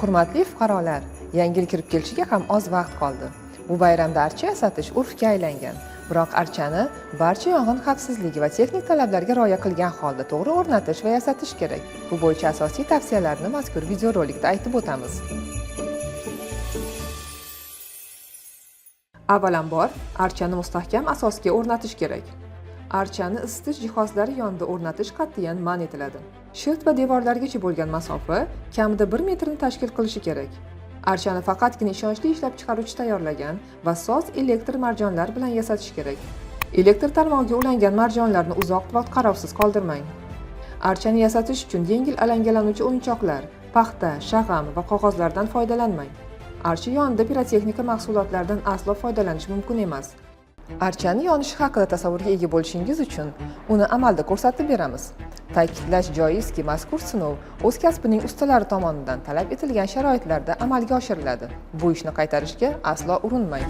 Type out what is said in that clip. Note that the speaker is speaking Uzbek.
Hurmatli fuqarolar, yangi yil kirib kelishiga ham oz vaqt qoldi. Bu bayramda archa yasatish urfga aylangan. Biroq archani barcha yong'in xavfsizligi va texnik talablarga rioya qilgan holda to'g'ri o'rnatish va yasatish kerak. Bu bo'yicha asosiy tavsiyalarni mazkur videorolikda aytib o'tamiz. Avvalambor, archani mustahkam asosga o'rnatish kerak. Archani isitish jihozlari yonida o'rnatish qat'iyan man etiladi. Shilt va devorlargacha bo'lgan masofa kamida 1 metrni tashkil qilishi kerak. Archani faqatgina ishonchli ishlab chiqaruvchi tayyorlagan va soz elektr marjonlar bilan yasatish kerak. Elektr tarmog'iga ulangan marjonlarni uzoq vaqt qarovsiz qoldirmang. Archani yasatish uchun yengil alangalanuvchi o'yinchoqlar, paxta, shag'am va qog'ozlardan foydalanmang. Archa yonida pirotexnika mahsulotlardan aslo foydalanish mumkin emas. Archani yonishi haqida tasavvurga ega bo'lishingiz uchun uni amalda ko'rsatib beramiz. Ta'kidlash joizki, mazkur sinov o'z kasbining ustalari tomonidan talab etilgan sharoitlarda amalga oshiriladi. Bu ishni qaytarishga aslo urinmang.